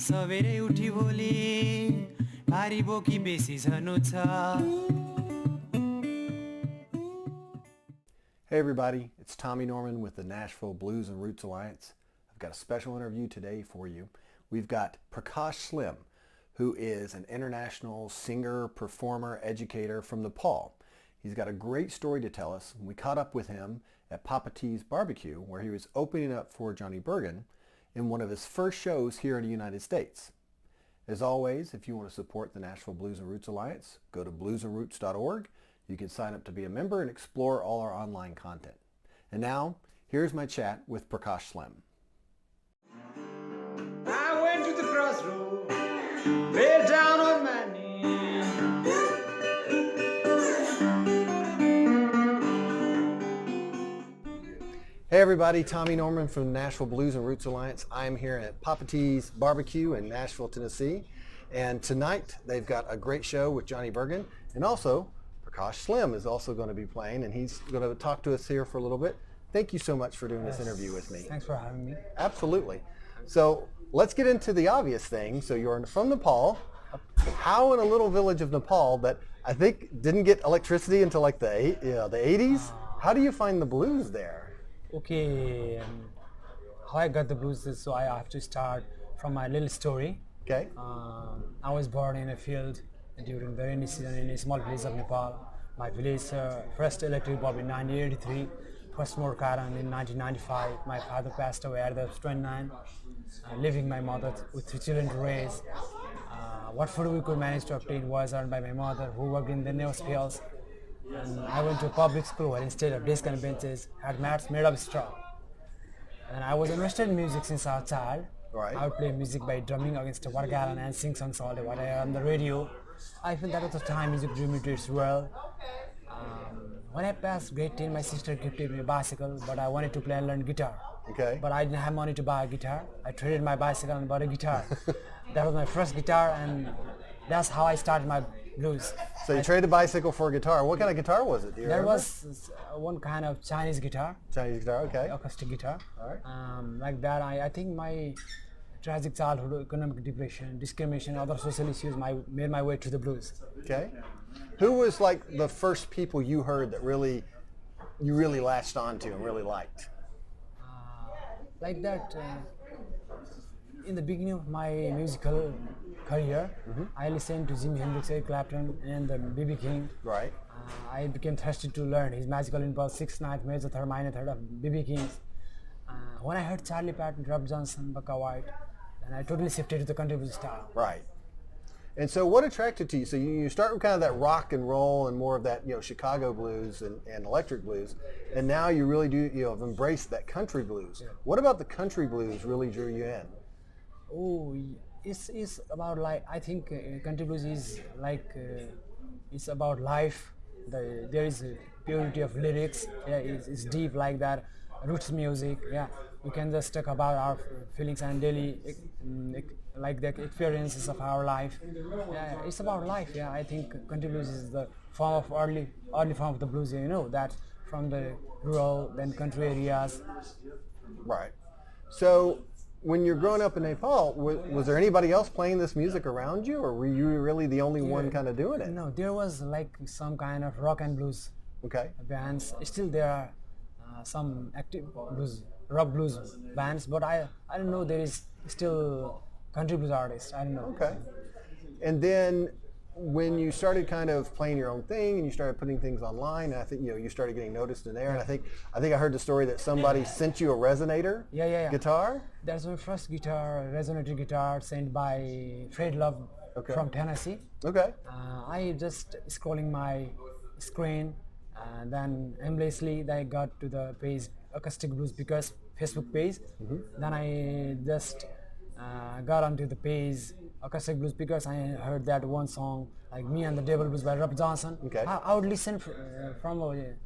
सवेरै उठी भोलि भारी बोकी बेसी झनु छ. Hey everybody, it's Tommy Norman with the Nashville Blues and Roots Alliance. I've got a special interview today for you. We've got Prakash Slim, who is an international singer, performer, educator from Nepal. He's got a great story to tell us. We caught up with him at Papa T's Barbecue, where he was opening up for Johnny Bergen in one of his first shows here in the United States. As always, if you want to support the Nashville Blues and Roots Alliance, go to bluesandroots.org. You can sign up to be a member and explore all our online content. And now, here's my chat with Prakash Slim. I went to the crossroad, lay down on my knee. Hey everybody, Tommy Norman from Nashville Blues and Roots Alliance. I'm here at Papa T's Barbecue in Nashville, Tennessee. And tonight they've got a great show with Johnny Bergen, and also Prakash Slim is also going to be playing, and he's going to talk to us here for a little bit. Thank you so much for doing this interview with me. Thanks for having me. Absolutely. So let's get into the obvious thing. So you're from Nepal. How in a little village of Nepal that I think didn't get electricity until like the 80s? How do you find the blues there? Okay, how I got the blues is, so I have to start from my little story. Okay. I was born in a field during the rainy season in a small village of Nepal. My village first electric bulb in 1983, first more current in 1995. My father passed away at the age of 29, leaving my mother with 3 children to raise. What food we could manage to obtain was earned by my mother, who worked in the nails fields. And I went to a public school where instead of desks and benches, had mats made of straw. And I was interested in music since I was a child. Right. I would play music by drumming against a water gallon and sing songs all day, what I heard on the radio. I feel that at the time music drew me to its well. When I passed grade 10, my sister gifted me a bicycle, but I wanted to play and learn guitar. Okay. But I didn't have money to buy a guitar. I traded my bicycle and bought a guitar. That was my first guitar, and that's how I started my blues. So you traded a bicycle for a guitar. What kind of guitar was it? Do you There remember? was one kind of Chinese guitar, Chinese guitar, okay. acoustic guitar. All right. Like that, I think my tragic childhood, economic depression, discrimination, other social issues made my way to the blues. Okay. Who was like the first people you heard that you really latched onto and really liked? Like that, in the beginning of my musical career, I listened to Jimi Hendrix, Eric Clapton, and the B.B. King. Right. I became thirsty to learn his magical impulse, 6th, 9th, major third, minor third of B.B. King's. When I heard Charlie Patton, Rob Johnson, Bucka White, then I totally shifted to the country blues style. Right. And so what attracted to you? So you start with kind of that rock and roll and more of that, Chicago blues and electric blues, and now you really do, have embraced that country blues. Yeah. What about the country blues really drew you in? Oh, it's about like, I think country blues is like, it's about life. There is a purity of lyrics. Yeah, it's deep like that. Roots music. Yeah, we can just talk about our feelings and daily, like the experiences of our life. Yeah, it's about life. Yeah, I think country blues is the form of early form of the blues. That from the rural then country areas. Right. So when you're growing up in Nepal, was there anybody else playing this music around you, or were you really the only one kind of doing it? No, there was like some kind of rock and blues Okay. bands. Still there are some active rock blues bands, but I don't know, there is still country blues artists. I don't know. Okay. And then when you started kind of playing your own thing and you started putting things online, and I think you started getting noticed in there, and I think I heard the story that somebody sent you a resonator Yeah. guitar. That's my first guitar, resonator guitar, sent by Fred Love from Tennessee. Okay. I just scrolling my screen, and then aimlessly I got to the page Acoustic Blues because Facebook page. Then I just got onto the page Acoustic Blues because I heard that one song like Me and the Devil Blues by Rob Johnson. Okay. I would listen from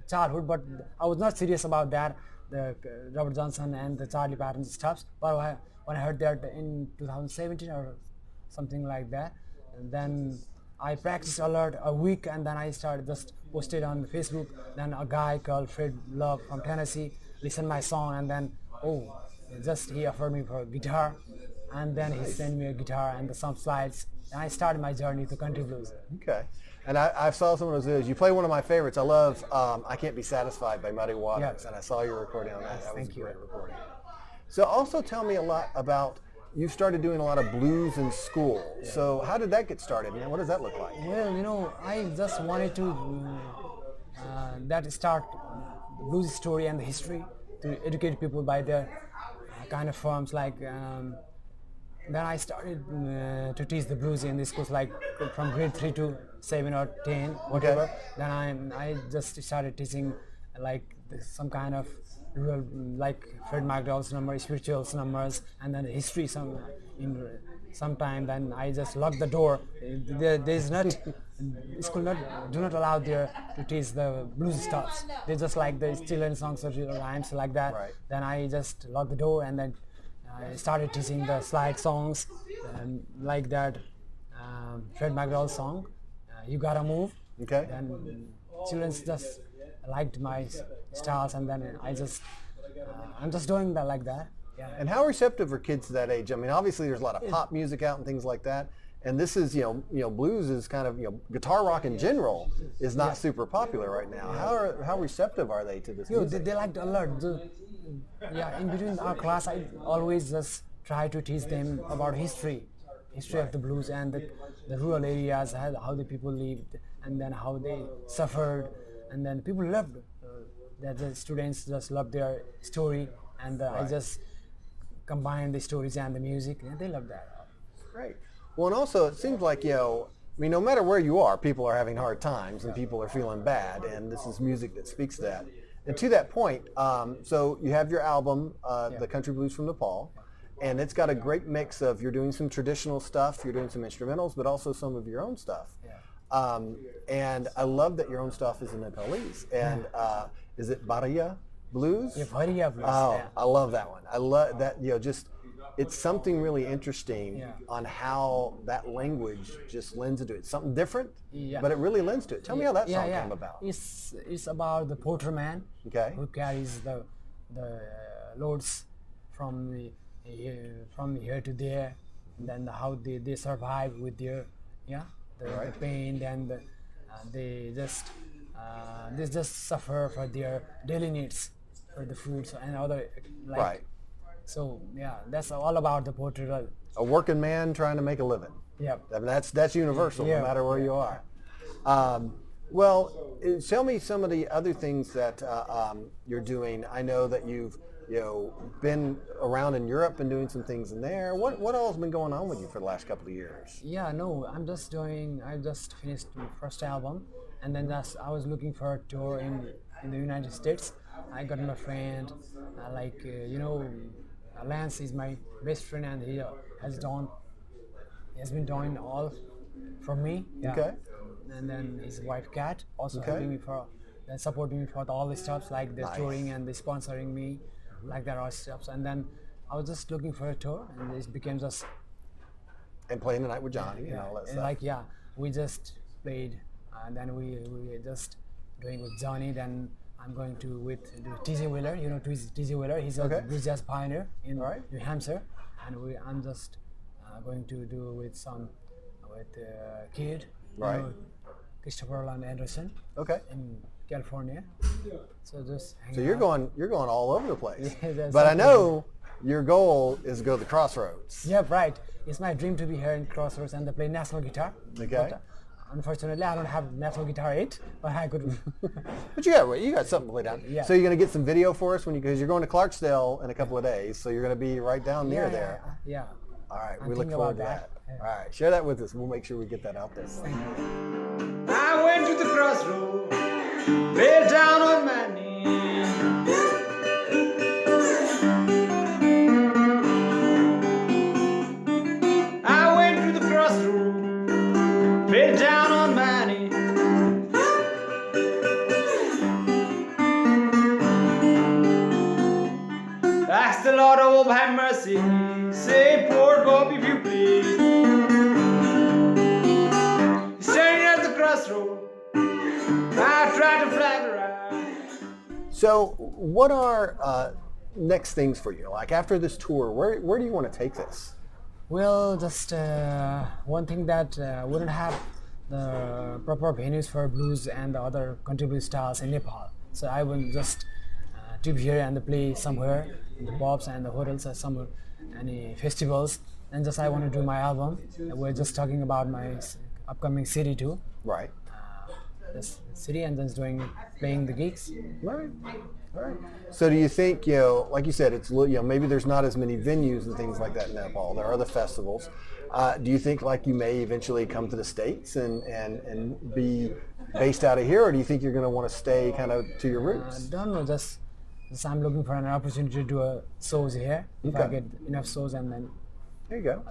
childhood, but I was not serious about that, the Robert Johnson and the Charlie Patton stuff. But when I heard that in 2017 or something like that, and then I practiced a week, and then I started just posted on Facebook. Then a guy called Fred Love from Tennessee listened my song, and then he offered me for a guitar. and then he sent me a guitar and some slides, and I started my journey to country blues. Okay. And I saw some of those videos. You play one of my favorites. I love I Can't Be Satisfied by Muddy Waters, Yeah. and I saw your recording on that. Yes, That was a thank you. great recording. So also tell me a lot about, you started doing a lot of blues in school. So how did that get started, and what does that look like? Well, I just wanted to that start the blues story and the history to educate people by the kind of forms like. Then I started to teach the blues in the schools, like from grade 3 to 7 or 10, whatever. Okay. Then I just started teaching like some kind of real, like Fred McDowell's numbers, spirituals numbers, and then history sometime. Then I just locked the door. There's not school do not allow there to teach the blues stuffs. They just like the children's songs or rhymes like that. Right. Then I just locked the door, and then I started teaching the slide songs, like that Fred McDowell song, You Gotta Move. Okay. And children just liked my styles, and then I'm just doing that like that. Yeah. And how receptive are kids to that age? I mean, obviously there's a lot of pop music out and things like that. And this is, blues is kind of, guitar rock in general is not super popular right now. How receptive are they to this music? They liked a lot. In between our class, I always just try to teach them about history of the blues and the rural areas, how the people lived, and then how they suffered, and then people loved that. The students just loved their story, and I just combined the stories and the music, and they loved that. Great. Well, and also it seems like, no matter where you are, people are having hard times and people are feeling bad, and this is music that speaks to that. And to that point, so you have your album, The Country Blues from Nepal, and it's got a great mix of, you're doing some traditional stuff, you're doing some instrumentals, but also some of your own stuff. And I love that your own stuff is in Nepalese. And is it Bharaya Blues? Yeah, Bharaya Blues. Oh, I love that one. I love that, it's something really interesting on how that language just lends into it. Something different, but it really lends to it. Tell me how that song came about. It's about the porterman who carries the loads from here to there, and then how they survive with their the pain, and they just suffer for their daily needs, for the food and other So that's all about the porter. A working man trying to make a living. Yeah. I mean, that's universal, no matter where you are. Tell me some of the other things that you're doing. I know that you've been around in Europe and doing some things in there. What all has been going on with you for the last couple of years? I just finished my first album, and then I was looking for a tour in the United States. I got my friend, Lance is my best friend, and he has been doing all for me. Okay. And then his wife Kat also helping me supporting me for all the stuff, like the touring and the sponsoring me, like that all stuff. And then I was just looking for a tour, and it became just and playing the night with Johnny and all that stuff. We just played, and then we just doing with Johnny. Then I'm going to with TJ Wheeler. TJ Wheeler. He's a blues jazz pioneer in New Hampshire, and I'm just going to do with Kid, Christopher and Anderson. In California. So you're going all over the place. But I know your goal is to go to the Crossroads. Yeah, right. It's my dream to be here in Crossroads and to play national guitar. Okay. But, unfortunately, I don't have national guitar yet, but I could. But you got something to play down. Yeah. So you're going to get some video for us because you're going to Clarksdale in a couple of days. So you're going to be right down near there. Yeah. All right. I'm We look thinking forward to about that. that. All right. Share that with us. We'll make sure we get that out there. I went to the crossroad, lay down on my knees. I went to the crossroad, lay down on my knees. Ask the Lord, oh, have mercy. Say, poor Bob, if you please. Standing at the crossroad, I tried to flag around. So what are next things for you? Like after this tour, where do you want to take this? Well, just one thing that we don't have the proper venues for blues and the other contemporary styles in Nepal. So I will just trip here and play somewhere in the pubs and the hotels or somewhere, any festivals. And just I want to do my album. We're just talking about my upcoming city too. Right. This city and then playing the gigs. Right. All right. So do you think, like you said, it's maybe there's not as many venues and things like that in Nepal. There are the festivals. Do you think like you may eventually come to the States and be based out of here, or do you think you're going to want to stay kind of to your I roots? don't know, just I'm looking for an opportunity to do shows here. If I Okay. get enough shows and then There you go.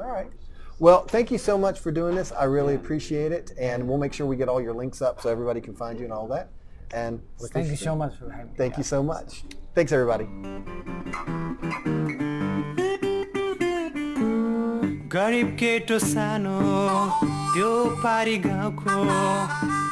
All right. Well, thank you so much for doing this. I really appreciate it, and we'll make sure we get all your links up so everybody can find you and all that. And thank you so much for having me. Thank you so much. Thanks, everybody. गरिब keto सानो त्यो पारी गाउँको